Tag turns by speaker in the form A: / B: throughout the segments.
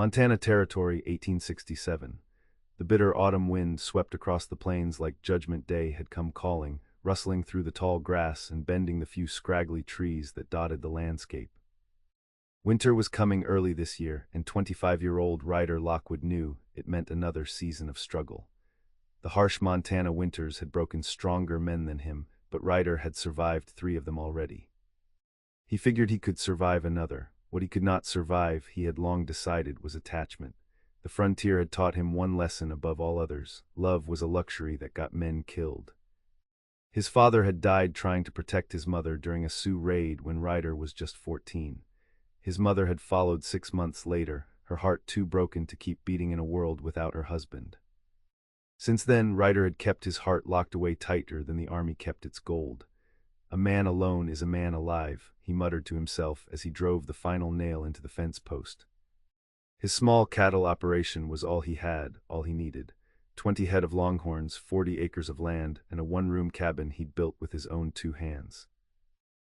A: Montana Territory, 1867. The bitter autumn wind swept across the plains like Judgment Day had come calling, rustling through the tall grass and bending the few scraggly trees that dotted the landscape. Winter was coming early this year, and 25-year-old Ryder Lockwood knew it meant another season of struggle. The harsh Montana winters had broken stronger men than him, but Ryder had survived 3 of them already. He figured he could survive another. What he could not survive, he had long decided, was attachment. The frontier had taught him one lesson above all others: love was a luxury that got men killed. His father had died trying to protect his mother during a Sioux raid when Ryder was just 14. His mother had followed 6 months later, her heart too broken to keep beating in a world without her husband. Since then, Ryder had kept his heart locked away tighter than the army kept its gold. "A man alone is a man alive," he muttered to himself as he drove the final nail into the fence post. His small cattle operation was all he had, all he needed. 20 head of longhorns, 40 acres of land, and a one-room cabin he'd built with his own 2 hands.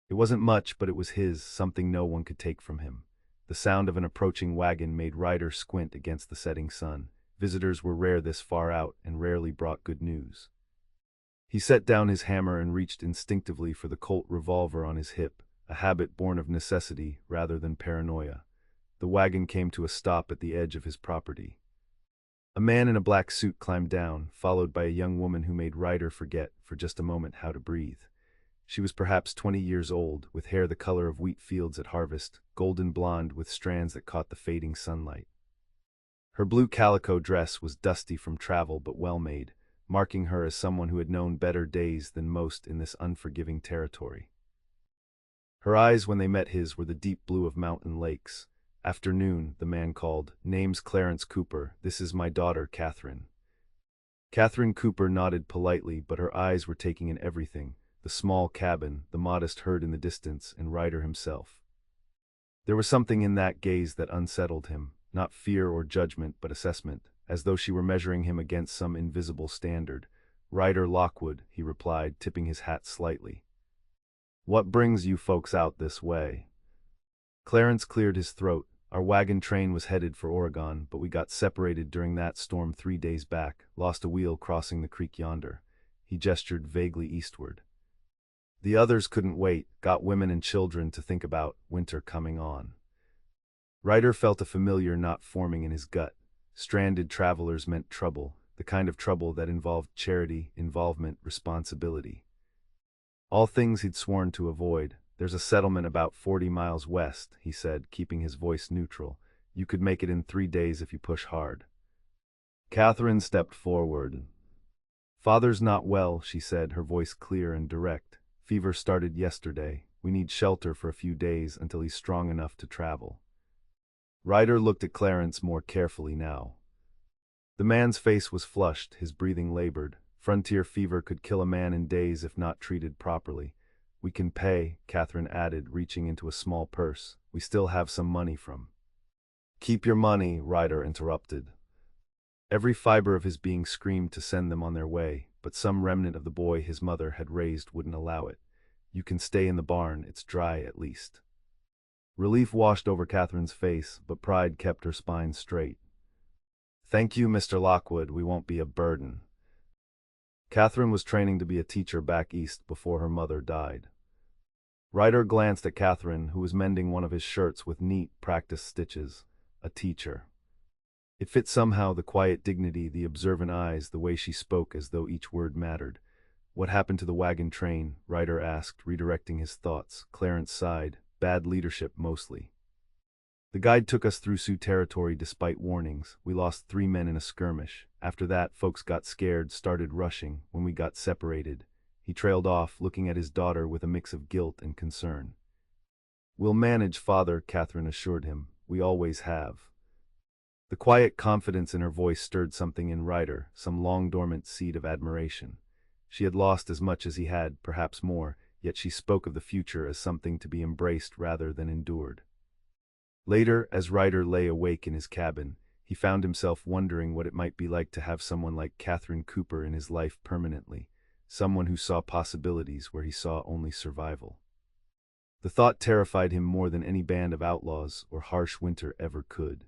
A: It wasn't much, but it was his, something no one could take from him. The sound of an approaching wagon made Ryder squint against the setting sun. Visitors were rare this far out and rarely brought good news. He set down his hammer and reached instinctively for the Colt revolver on his hip, a habit born of necessity rather than paranoia. The wagon came to a stop at the edge of his property. A man in a black suit climbed down, followed by a young woman who made Ryder forget, for just a moment, how to breathe. She was perhaps 20 years old, with hair the color of wheat fields at harvest, golden blonde with strands that caught the fading sunlight. Her blue calico dress was dusty from travel but well-made, marking her as someone who had known better days than most in this unforgiving territory. Her eyes, when they met his, were the deep blue of mountain lakes. "Afternoon," the man called. "Name's Clarence Cooper. This is my daughter, Katherine." Katherine Cooper nodded politely, but her eyes were taking in everything: the small cabin, the modest herd in the distance, and Ryder himself. There was something in that gaze that unsettled him, not fear or judgment but assessment, as though she were measuring him against some invisible standard. "Ryder Lockwood," he replied, tipping his hat slightly. "What brings you folks out this way?" Clarence cleared his throat. "Our wagon train was headed for Oregon, but we got separated during that storm 3 days back, lost a wheel crossing the creek yonder." He gestured vaguely eastward. "The others couldn't wait, got women and children to think about, winter coming on." Ryder felt a familiar knot forming in his gut. Stranded travelers meant trouble, the kind of trouble that involved charity, involvement, responsibility. All things he'd sworn to avoid. "There's a settlement about 40 miles west," he said, keeping his voice neutral. "You could make it in 3 days if you push hard." Katherine stepped forward. "Father's not well," she said, her voice clear and direct. "Fever started yesterday. We need shelter for a few days until he's strong enough to travel." Ryder looked at Clarence more carefully now. The man's face was flushed, his breathing labored. Frontier fever could kill a man in days if not treated properly. "We can pay," Katherine added, reaching into a small purse. "We still have some money from—" "Keep your money," Ryder interrupted. Every fiber of his being screamed to send them on their way, but some remnant of the boy his mother had raised wouldn't allow it. "You can stay in the barn, it's dry at least." Relief washed over Katherine's face, but pride kept her spine straight. "Thank you, Mr. Lockwood, we won't be a burden." Katherine was training to be a teacher back east before her mother died. Ryder glanced at Katherine, who was mending one of his shirts with neat, practiced stitches. A teacher. It fit somehow, the quiet dignity, the observant eyes, the way she spoke as though each word mattered. "What happened to the wagon train?" Ryder asked, redirecting his thoughts. Clarence sighed. "Bad leadership, mostly. The guide took us through Sioux territory despite warnings. We lost 3 men in a skirmish. After that, folks got scared, started rushing. When we got separated." He trailed off, looking at his daughter with a mix of guilt and concern. "We'll manage, Father," Katherine assured him. "We always have." The quiet confidence in her voice stirred something in Ryder, some long-dormant seed of admiration. She had lost as much as he had, perhaps more, yet she spoke of the future as something to be embraced rather than endured. Later, as Ryder lay awake in his cabin, he found himself wondering what it might be like to have someone like Katherine Cooper in his life permanently, someone who saw possibilities where he saw only survival. The thought terrified him more than any band of outlaws or harsh winter ever could.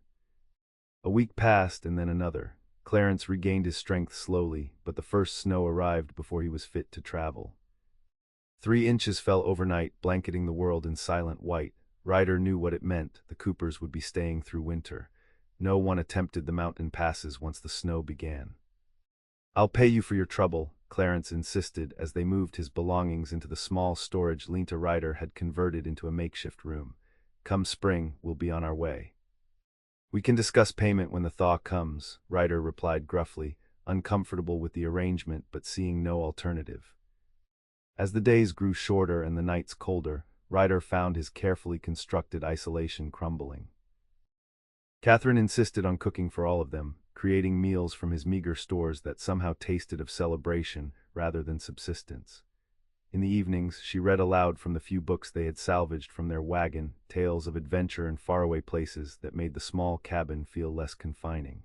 A: A week passed and then another. Clarence regained his strength slowly, but the first snow arrived before he was fit to travel. 3 inches fell overnight, blanketing the world in silent white. Ryder knew what it meant. The Coopers would be staying through winter. No one attempted the mountain passes once the snow began. "I'll pay you for your trouble," Clarence insisted as they moved his belongings into the small storage Lenta Ryder had converted into a makeshift room. "Come spring, we'll be on our way." "We can discuss payment when the thaw comes," Ryder replied gruffly, uncomfortable with the arrangement but seeing no alternative. As the days grew shorter and the nights colder, Ryder found his carefully constructed isolation crumbling. Katherine insisted on cooking for all of them, creating meals from his meager stores that somehow tasted of celebration rather than subsistence. In the evenings, she read aloud from the few books they had salvaged from their wagon, tales of adventure and faraway places that made the small cabin feel less confining.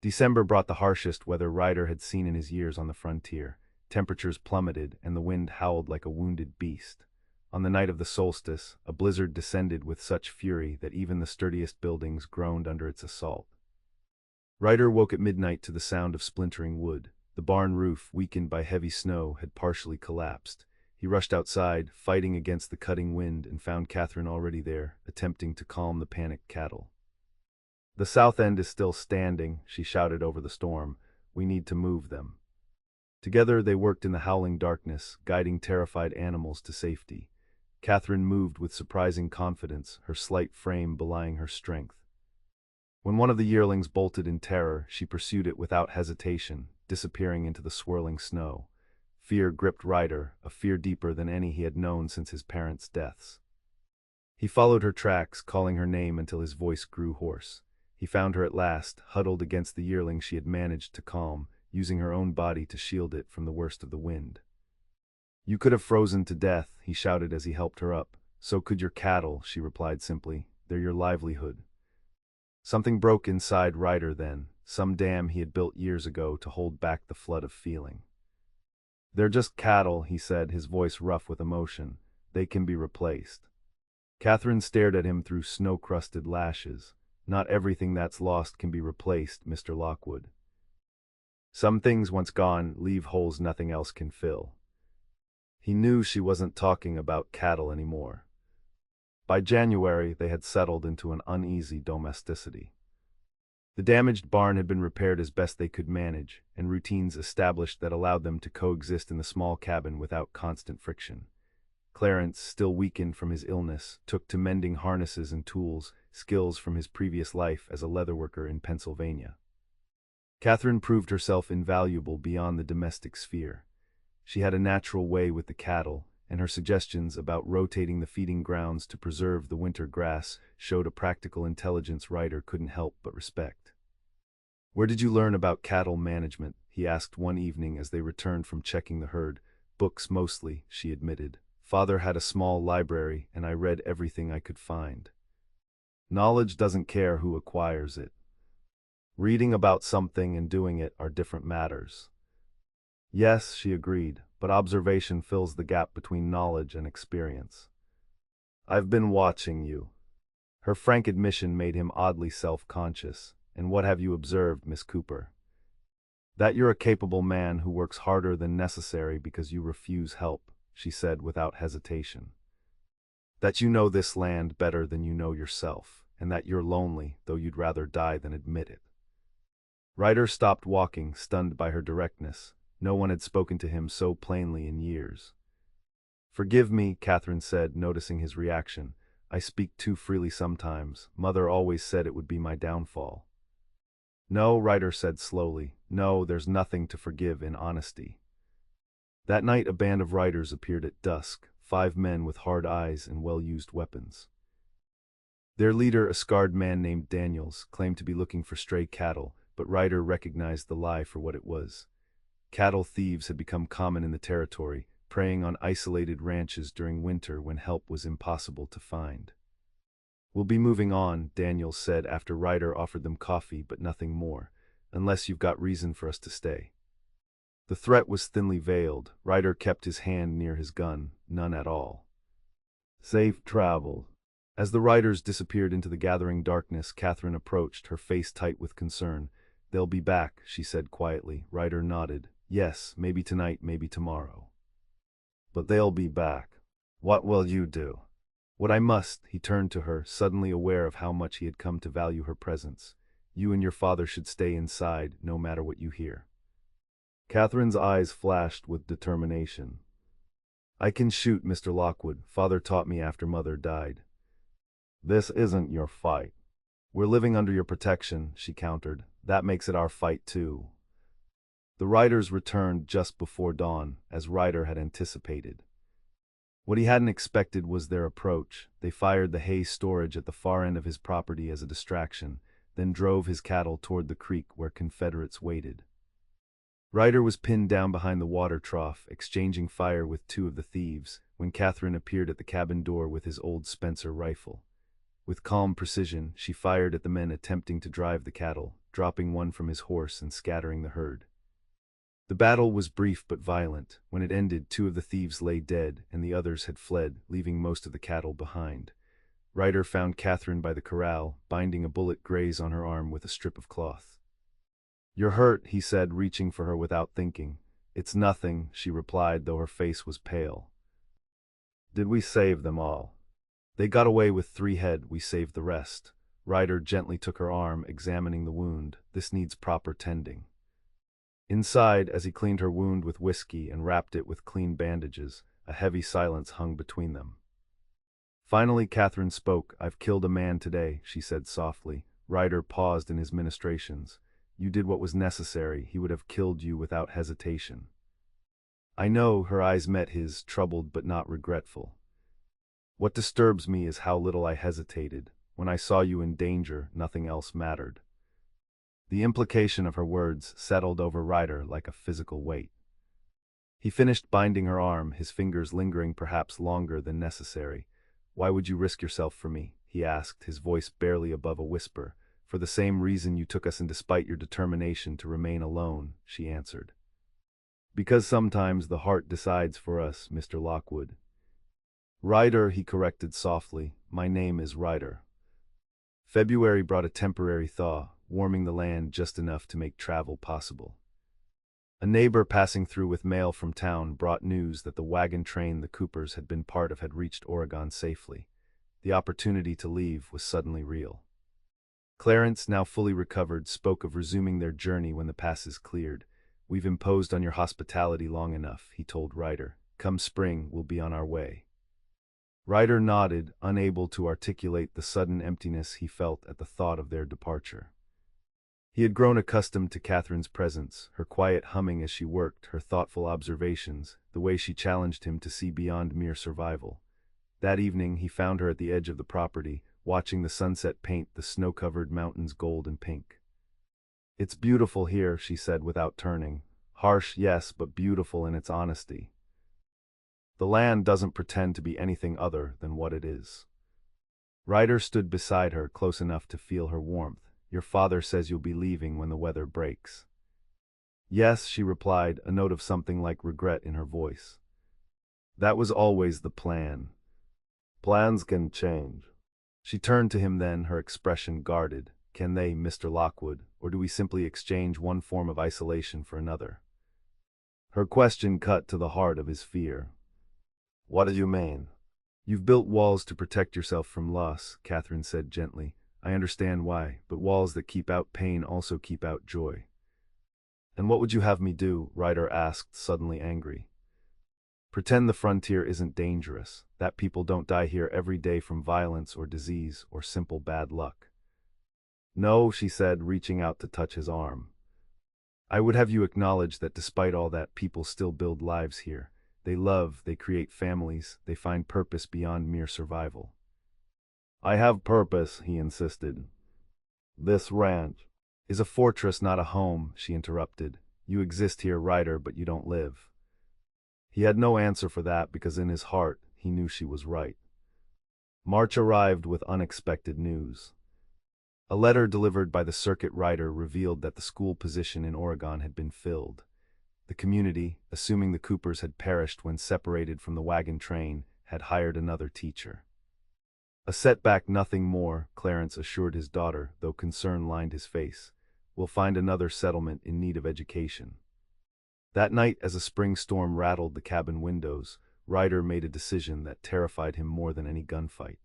A: December brought the harshest weather Ryder had seen in his years on the frontier. Temperatures plummeted and the wind howled like a wounded beast. On the night of the solstice, a blizzard descended with such fury that even the sturdiest buildings groaned under its assault. Ryder woke at midnight to the sound of splintering wood. The barn roof, weakened by heavy snow, had partially collapsed. He rushed outside, fighting against the cutting wind, and found Katherine already there, attempting to calm the panicked cattle. "The south end is still standing," she shouted over the storm. "We need to move them." Together they worked in the howling darkness, guiding terrified animals to safety. Katherine moved with surprising confidence, her slight frame belying her strength. When one of the yearlings bolted in terror, she pursued it without hesitation, disappearing into the swirling snow. Fear gripped Ryder, a fear deeper than any he had known since his parents' deaths. He followed her tracks, calling her name until his voice grew hoarse. He found her at last, huddled against the yearling she had managed to calm, using her own body to shield it from the worst of the wind. "You could have frozen to death," he shouted as he helped her up. "So could your cattle," she replied simply. "They're your livelihood." Something broke inside Ryder then, some dam he had built years ago to hold back the flood of feeling. "They're just cattle," he said, his voice rough with emotion. "They can be replaced." Katherine stared at him through snow-crusted lashes. "Not everything that's lost can be replaced, Mr. Lockwood. Some things once gone leave holes nothing else can fill." He knew she wasn't talking about cattle anymore. By January, they had settled into an uneasy domesticity. The damaged barn had been repaired as best they could manage, and routines established that allowed them to coexist in the small cabin without constant friction. Clarence, still weakened from his illness, took to mending harnesses and tools, skills from his previous life as a leatherworker in Pennsylvania. Katherine proved herself invaluable beyond the domestic sphere. She had a natural way with the cattle, and her suggestions about rotating the feeding grounds to preserve the winter grass showed a practical intelligence Ryder couldn't help but respect. "Where did you learn about cattle management?" he asked one evening as they returned from checking the herd. "Books mostly," she admitted. "Father had a small library, and I read everything I could find." "Knowledge doesn't care who acquires it. Reading about something and doing it are different matters." "Yes," she agreed, "but observation fills the gap between knowledge and experience." "I've been watching you." Her frank admission made him oddly self-conscious. "And what have you observed, Miss Cooper?" "That you're a capable man who works harder than necessary because you refuse help," she said without hesitation. "That you know this land better than you know yourself, and that you're lonely, though you'd rather die than admit it." Ryder stopped walking, stunned by her directness. No one had spoken to him so plainly in years. "Forgive me," Katherine said, noticing his reaction. "I speak too freely sometimes. Mother always said it would be my downfall." "No," Ryder said slowly. "No, there's nothing to forgive in honesty." That night a band of riders appeared at dusk, 5 men with hard eyes and well-used weapons. Their leader, a scarred man named Daniels, claimed to be looking for stray cattle, but Ryder recognized the lie for what it was. Cattle thieves had become common in the territory, preying on isolated ranches during winter when help was impossible to find. "We'll be moving on," Daniels said after Ryder offered them coffee but nothing more, "unless you've got reason for us to stay." The threat was thinly veiled. Ryder kept his hand near his gun. "None at all." "Safe travels." As the riders disappeared into the gathering darkness, Katherine approached, her face tight with concern. "They'll be back," she said quietly. Ryder nodded. "Yes, maybe tonight, maybe tomorrow. But they'll be back. What will you do?" "What I must." He turned to her, suddenly aware of how much he had come to value her presence. "You and your father should stay inside, no matter what you hear." Katherine's eyes flashed with determination. "I can shoot, Mr. Lockwood. Father taught me after Mother died." "This isn't your fight." "We're living under your protection," she countered. "That makes it our fight, too." The riders returned just before dawn, as Ryder had anticipated. What he hadn't expected was their approach. They fired the hay storage at the far end of his property as a distraction, then drove his cattle toward the creek where Confederates waited. Ryder was pinned down behind the water trough, exchanging fire with two of the thieves, when Katherine appeared at the cabin door with his old Spencer rifle. With calm precision, she fired at the men attempting to drive the cattle, dropping one from his horse and scattering the herd. The battle was brief but violent. When it ended, two of the thieves lay dead, and the others had fled, leaving most of the cattle behind. Ryder found Katherine by the corral, binding a bullet graze on her arm with a strip of cloth. "You're hurt," he said, reaching for her without thinking. "It's nothing," she replied, though her face was pale. "Did we save them all?" "They got away with 3 head, we saved the rest." Ryder gently took her arm, examining the wound. "This needs proper tending." Inside, as he cleaned her wound with whiskey and wrapped it with clean bandages, a heavy silence hung between them. Finally, Katherine spoke. "I've killed a man today," she said softly. Ryder paused in his ministrations. "You did what was necessary. He would have killed you without hesitation." "I know." Her eyes met his, troubled but not regretful. "What disturbs me is how little I hesitated. When I saw you in danger, nothing else mattered." The implication of her words settled over Ryder like a physical weight. He finished binding her arm, his fingers lingering perhaps longer than necessary. "Why would you risk yourself for me?" he asked, his voice barely above a whisper. "For the same reason you took us in despite your determination to remain alone," she answered. "Because sometimes the heart decides for us, Mr. Lockwood." "Ryder," he corrected softly. "My name is Ryder." February brought a temporary thaw, warming the land just enough to make travel possible. A neighbor passing through with mail from town brought news that the wagon train the Coopers had been part of had reached Oregon safely. The opportunity to leave was suddenly real. Clarence, now fully recovered, spoke of resuming their journey when the passes cleared. "We've imposed on your hospitality long enough," he told Ryder. "Come spring, we'll be on our way." Ryder nodded, unable to articulate the sudden emptiness he felt at the thought of their departure. He had grown accustomed to Katherine's presence, her quiet humming as she worked, her thoughtful observations, the way she challenged him to see beyond mere survival. That evening, he found her at the edge of the property, watching the sunset paint the snow-covered mountains gold and pink. "It's beautiful here," she said without turning. "Harsh, yes, but beautiful in its honesty. The land doesn't pretend to be anything other than what it is." Ryder stood beside her, close enough to feel her warmth. "Your father says you'll be leaving when the weather breaks." "Yes," she replied, a note of something like regret in her voice. "That was always the plan. Plans can change." She turned to him then, her expression guarded. "Can they, Mr. Lockwood, or do we simply exchange one form of isolation for another?" Her question cut to the heart of his fear. "What do you mean?" "You've built walls to protect yourself from loss," Katherine said gently. "I understand why, but walls that keep out pain also keep out joy." "And what would you have me do?" Ryder asked, suddenly angry. "Pretend the frontier isn't dangerous, that people don't die here every day from violence or disease or simple bad luck." "No," she said, reaching out to touch his arm. "I would have you acknowledge that despite all that, people still build lives here. They love, they create families, they find purpose beyond mere survival." "I have purpose," he insisted. "This ranch is a fortress, not a home," she interrupted. "You exist here, Ryder, but you don't live." He had no answer for that because in his heart, he knew she was right. March arrived with unexpected news. A letter delivered by the circuit rider revealed that the school position in Oregon had been filled. The community, assuming the Coopers had perished when separated from the wagon train, had hired another teacher. A setback, nothing more, Clarence assured his daughter, though concern lined his face. We'll find another settlement in need of education. That night, as a spring storm rattled the cabin windows, Ryder made a decision that terrified him more than any gunfight.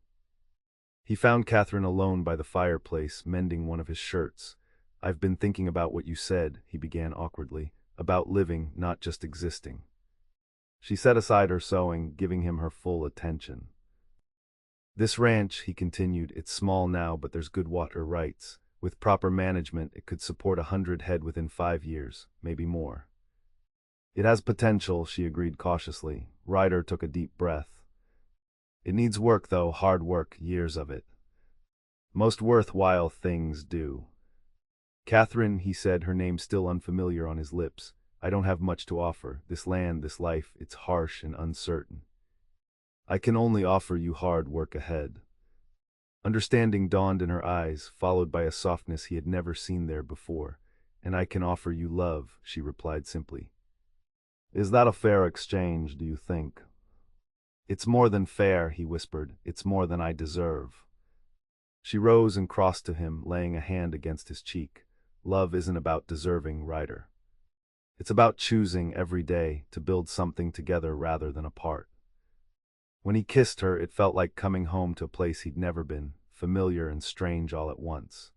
A: He found Katherine alone by the fireplace, mending one of his shirts. "I've been thinking about what you said," he began awkwardly, "about living, not just existing." She set aside her sewing, giving him her full attention. "This ranch," he continued, "it's small now, but there's good water rights. With proper management, it could support 100 head within 5 years, maybe more." "It has potential," she agreed cautiously. Ryder took a deep breath. "It needs work, though, hard work, years of it. Most worthwhile things do." "Katherine," he said, her name still unfamiliar on his lips, "I don't have much to offer. This land, this life, it's harsh and uncertain. I can only offer you hard work ahead." Understanding dawned in her eyes, followed by a softness he had never seen there before. "And I can offer you love," she replied simply. "Is that a fair exchange, do you think?" "It's more than fair," he whispered. "It's more than I deserve." She rose and crossed to him, laying a hand against his cheek. "Love isn't about deserving, Ryder. It's about choosing every day to build something together rather than apart." When he kissed her, it felt like coming home to a place he'd never been, familiar and strange all at once.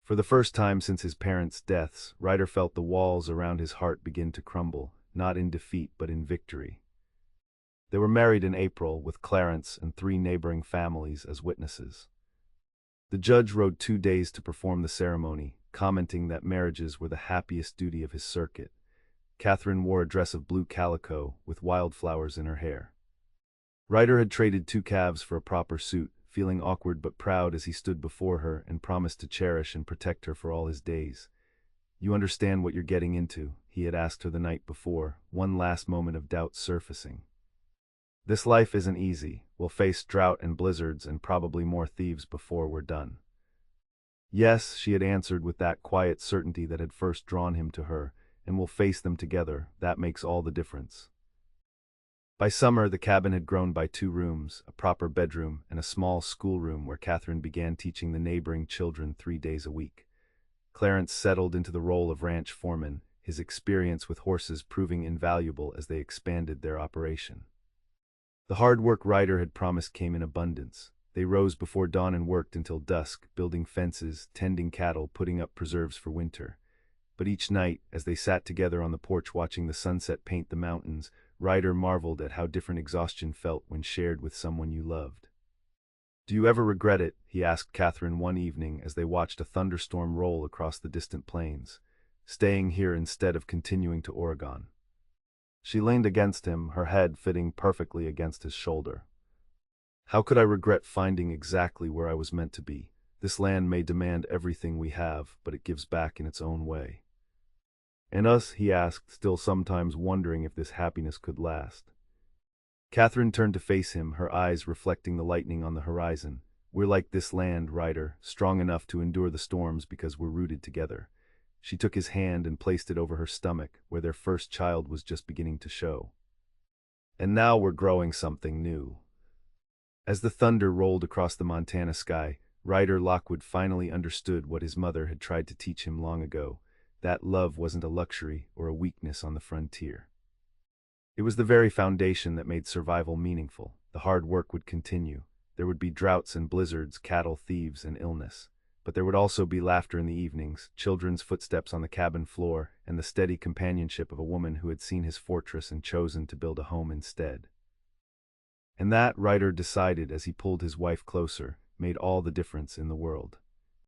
A: For the first time since his parents' deaths, Ryder felt the walls around his heart begin to crumble, not in defeat but in victory. They were married in April, with Clarence and 3 neighboring families as witnesses. The judge rode 2 days to perform the ceremony, commenting that marriages were the happiest duty of his circuit. Katherine wore a dress of blue calico, with wildflowers in her hair. Ryder had traded 2 calves for a proper suit, feeling awkward but proud as he stood before her and promised to cherish and protect her for all his days. "You understand what you're getting into?" he had asked her the night before, one last moment of doubt surfacing. "This life isn't easy. We'll face drought and blizzards and probably more thieves before we're done." "Yes," she had answered with that quiet certainty that had first drawn him to her, "and we'll face them together. That makes all the difference." By summer, the cabin had grown by 2 rooms, a proper bedroom, and a small schoolroom where Katherine began teaching the neighboring children 3 days a week. Clarence settled into the role of ranch foreman, his experience with horses proving invaluable as they expanded their operation. The hard work Ryder had promised came in abundance. They rose before dawn and worked until dusk, building fences, tending cattle, putting up preserves for winter. But each night, as they sat together on the porch watching the sunset paint the mountains, Ryder marveled at how different exhaustion felt when shared with someone you loved. "Do you ever regret it?" he asked Katherine one evening as they watched a thunderstorm roll across the distant plains. "Staying here instead of continuing to Oregon?" She leaned against him, her head fitting perfectly against his shoulder. "How could I regret finding exactly where I was meant to be? This land may demand everything we have, but it gives back in its own way." "And us?" he asked, still sometimes wondering if this happiness could last. Katherine turned to face him, her eyes reflecting the lightning on the horizon. "We're like this land, Ryder, strong enough to endure the storms because we're rooted together." She took his hand and placed it over her stomach, where their first child was just beginning to show. "And now we're growing something new." As the thunder rolled across the Montana sky, Ryder Lockwood finally understood what his mother had tried to teach him long ago, that love wasn't a luxury or a weakness on the frontier. It was the very foundation that made survival meaningful. The hard work would continue. There would be droughts and blizzards, cattle thieves and illness. But there would also be laughter in the evenings, children's footsteps on the cabin floor, and the steady companionship of a woman who had seen his fortress and chosen to build a home instead. And that, Ryder decided as he pulled his wife closer, made all the difference in the world.